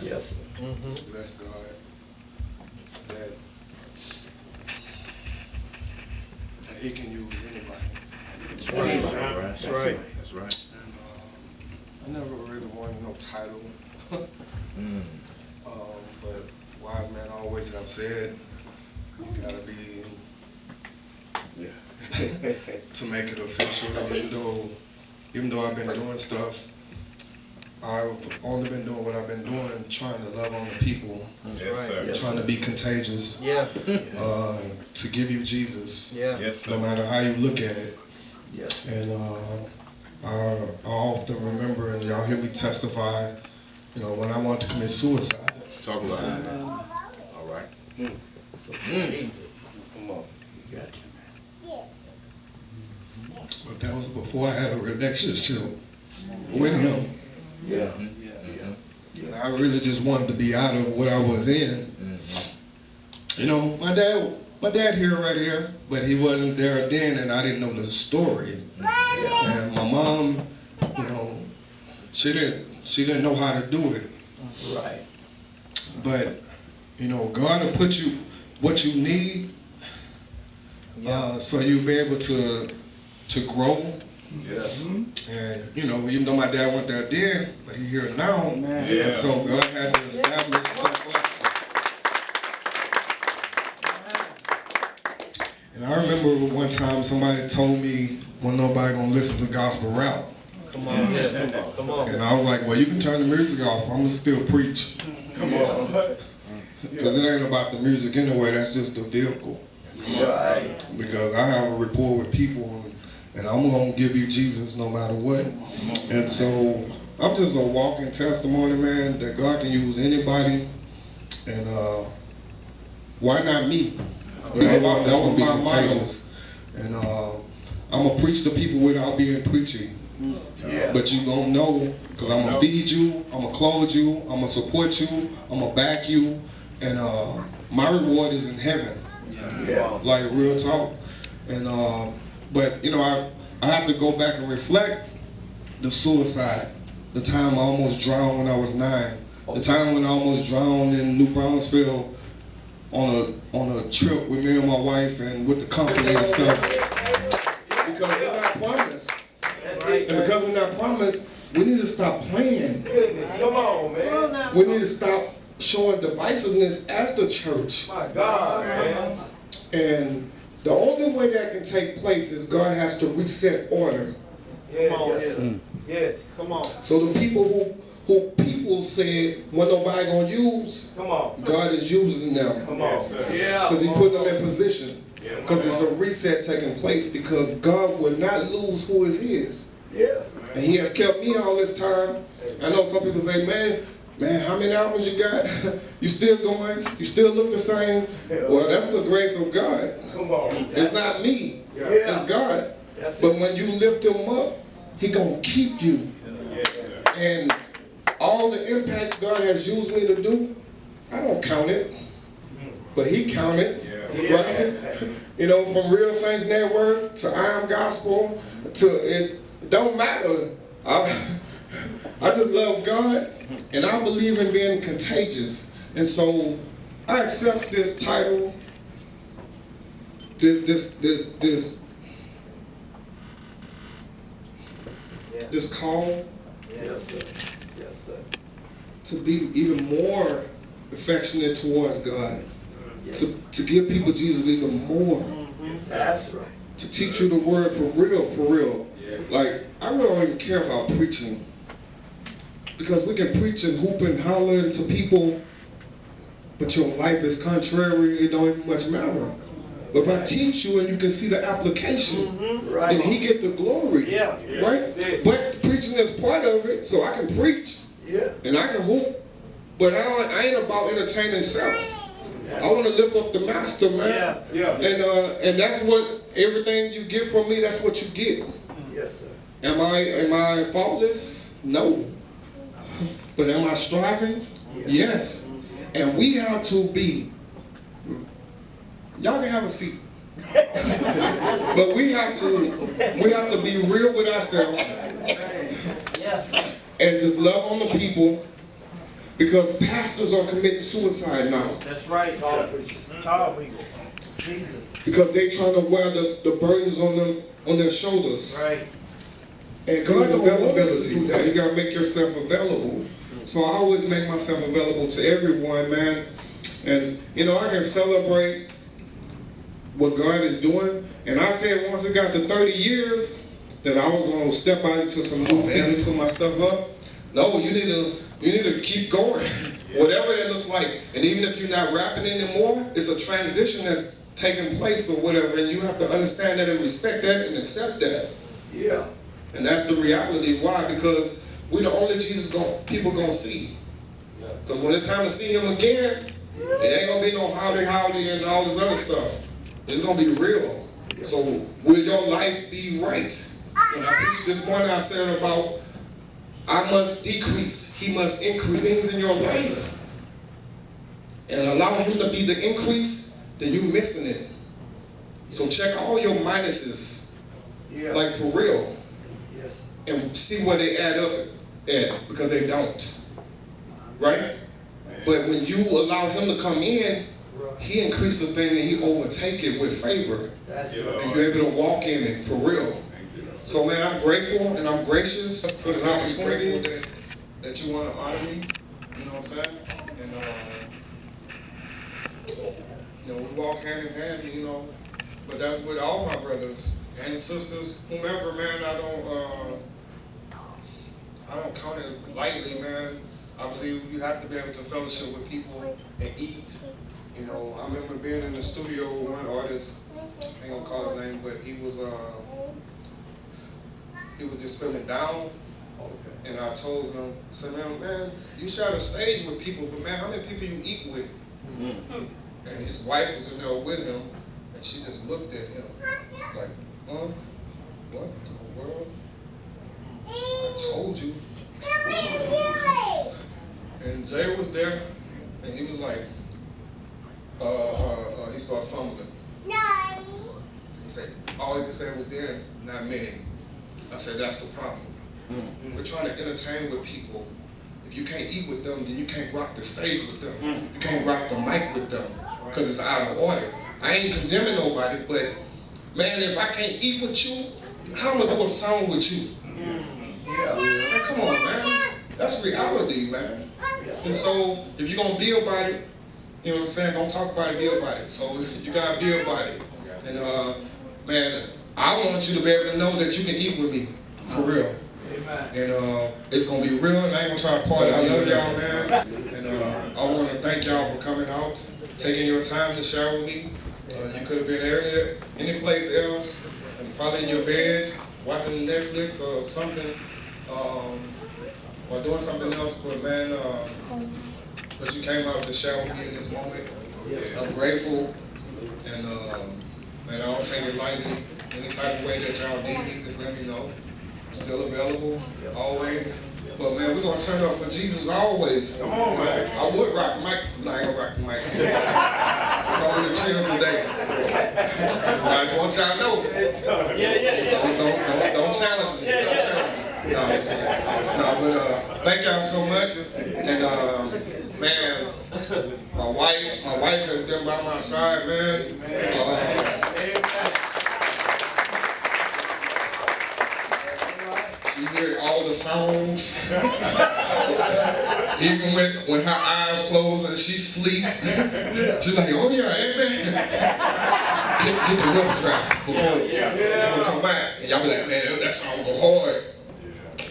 Yes. Yes. Just bless God that He can use anybody. That's right. That's right. That's right. And I never really wanted no title. Mm. But wise men always have said you gotta be Yeah. to make it official. Even though I've been doing stuff, I've only been doing what I've been doing, trying to love on the people, Yes, sir. Yes, trying sir. to be contagious, Yeah. to give you Jesus, Yeah. Yes, no sir. matter how you look at it. Yes. And I often remember, and y'all hear me testify, when I wanted to commit suicide. Talk about it. All right. Come on. You got you. But that was before I had a relationship with him. Yeah. And I really just wanted to be out of what I was in. My dad here right here, but he wasn't there then, and I didn't know the story. And my mom, she didn't know how to do it. Right. But God will put you what you need, so you'll be able to grow. Yes. And even though my dad went there then, but he here now. Yeah. And so God had to establish stuff up. And I remember one time somebody told me, well, nobody gonna listen to gospel rap. Come on. Yeah. Come on. And I was like, well, you can turn the music off. I'm gonna still preach. Come on. Because it ain't about the music anyway, that's just the vehicle. Right. Because I have a rapport with people, and I'm gonna give you Jesus no matter what. And so I'm just a walking testimony, man, that God can use anybody. And why not me? That was my motto. And I'm gonna preach to people without being preachy. Yeah. But you gonna know, because I'm gonna feed you, I'm gonna clothe you, I'm gonna support you, I'm gonna back you, and my reward is in heaven. Yeah. Like real talk. And but I have to go back and reflect the suicide, the time I almost drowned when I was 9, the time when I almost drowned in New Brownsville on a trip with me and my wife and with the company and stuff. Because we're not promised. And because we're not promised, we need to stop playing. Goodness. Come on, man. We need to stop showing divisiveness as the church. My God, man. And the only way that can take place is God has to reset order. Yes. Yes. Come on. So the people who people said when nobody gonna use, Come on. God is using them. Come on. Yeah. Because He put them in position. Because it's a reset taking place, because God will not lose who is His. Yeah. And He has kept me all this time. I know some people say, man, how many albums you got? You still going? You still look the same? Well, that's the grace of God. Come on. It's not me. Yeah. It's God. But when you lift Him up, He gonna keep you. And all the impact God has used me to do, I don't count it, but He counted. Right? From Real Saints Network to I Am Gospel to it don't matter. I just love God, and I believe in being contagious. And so I accept this title, this call Yes, sir. Yes, sir. to be even more affectionate towards God, to give people Jesus even more, That's right. to teach you the word for real. Like, I really don't even care about preaching, because we can preach and hoop and holler to people, but your life is contrary, it don't even much matter. But if I teach you and you can see the application, then He get the glory. Yeah. Right? That's it. But preaching is part of it, so I can preach Yeah. and I can hoop, but I ain't about entertaining self. I want to lift up the master, man. Yeah. And that's what everything you get from me, that's what you get. Yes, sir. Am I faultless? No. But am I striving? Yes. And we have to be. Y'all can have a seat. But we have to be real with ourselves Yeah. and just love on the people Because pastors are committing suicide now. That's right. Talk preacher. Talk people. Jesus. Because they trying to wear the burdens on them, on their shoulders. Right. And God don't want us to do that. You gotta make yourself available. So I always make myself available to everyone, man. And you know, I can celebrate what God is doing. And I said once it got to 30 years that I was gonna step out into some new things, some of my stuff up. No, you need to keep going. Whatever that looks like. And even if you're not rapping anymore, it's a transition that's taking place or whatever, and you have to understand that and respect that and accept that. Yeah. And that's the reality. Why? Because we're the only Jesus people gonna see. Because when it's time to see him again, it ain't gonna be no howdy and all this other stuff. It's gonna be real. So will your life be right? When I preached this morning, I said about I must decrease, he must increase things in your life. And allow him to be the increase, then you're missing it. So check all your minuses, like for real. Yes. And see where they add up at, because they don't. Right? But when you allow him to come in, he increases a thing and he overtake it with favor. That's And right. you're able to walk in it for real. So man, I'm grateful and I'm gracious for the opportunity that you want to honor me. You know what I'm saying? And you know, we walk hand in hand, you know, but that's with all my brothers and sisters, whomever, man. I don't count it lightly, man. I believe you have to be able to fellowship with people and eat. You know, I remember being in the studio with one artist, I ain't gonna call his name, but he was just feeling down. Okay. And I told him, I said, man, you share a stage with people, but man, how many people you eat with? And his wife was in there with him, and she just looked at him like, what the world? I told you. And Jay was there, and he was like, he started fumbling. He said, all he could say was there, not many. I said, that's the problem. We're trying to entertain with people. If you can't eat with them, then you can't rock the stage with them. You can't rock the mic with them, because it's out of order. I ain't condemning nobody, but man, if I can't eat with you, how am I gonna do a song with you? Man, come on, man. That's reality, man. And so, if you're gonna be about it, you know what I'm saying, don't talk about it, be about it. So, you gotta be about it. And man, I want you to be able to know that you can eat with me, for real. And it's gonna be real, and I ain't gonna try to party. I love y'all, man. And I wanna thank y'all for coming out, taking your time to share with me. You could have been any place else, and probably in your beds, watching Netflix or something, or doing something else, but man, but you came out to share with me in this moment. I'm grateful, and man, I don't take it lightly. Any type of way that y'all need me, just let me know. I'm still available, always. But man, we're gonna turn up for Jesus always. Come on, man. I would rock the mic, but I ain't gonna rock the mic. It's only the chill today. So I just want y'all to know. Don't challenge me. Don't challenge me. No, but thank y'all so much. And man, my wife has been by my side, man. She heard all the songs, even when her eyes closed and she sleep. She's like, oh yeah, amen. Get the rough draft before we come back. And y'all be like, man, that song go hard.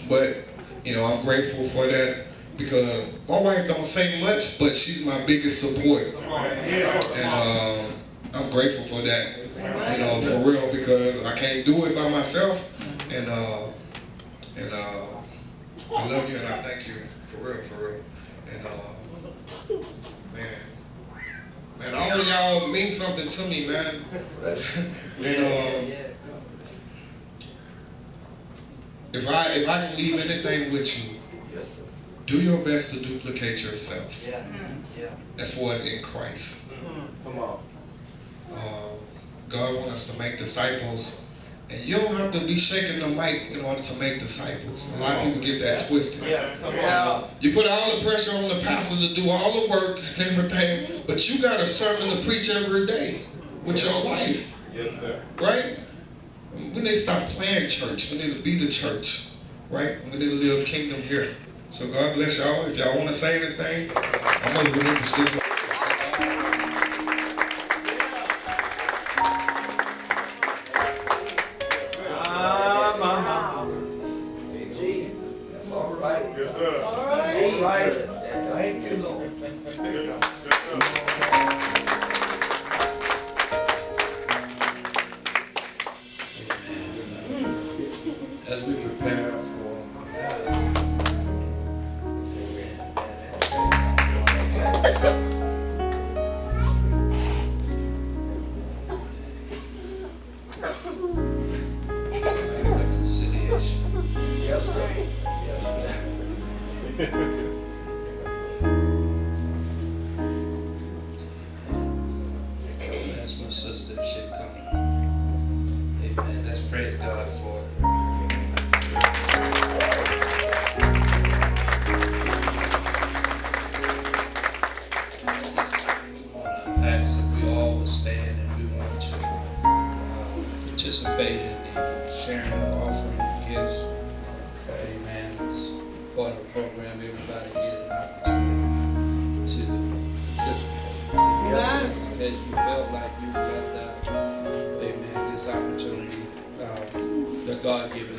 But, you know, I'm grateful for that because my wife don't say much, but she's my biggest support. And I'm grateful for that, you know, for real, because I can't do it by myself. And I love you and I thank you, for real. And man, all of y'all mean something to me, man. And if I can leave anything with you, do your best to duplicate yourself. As far as in Christ. Come on. God wants us to make disciples, And you don't have to be shaking the mic in order to make disciples. A lot of people get that twisted. You put all the pressure on the pastor to do all the work and everything, but you got to serve and to preach every day with your life. Yes, sir. Right? We need to stop playing church. We need to be the church. Right? We need to live kingdom here. So God bless y'all. If y'all want to say anything, I'm going to relinquish this. Yes, sir. All right. Thank you, Lord. As we prepare for reconciliation, Yes, sir. Yes, sir. as my sister should come. Amen. Let's praise God for it. Ask that we all would stand and we want to participate in the sharing of offering gifts. Amen. It's part of the program. Everybody get an opportunity to participate. Yes. In case you felt like you were left out, amen. This opportunity, the God-given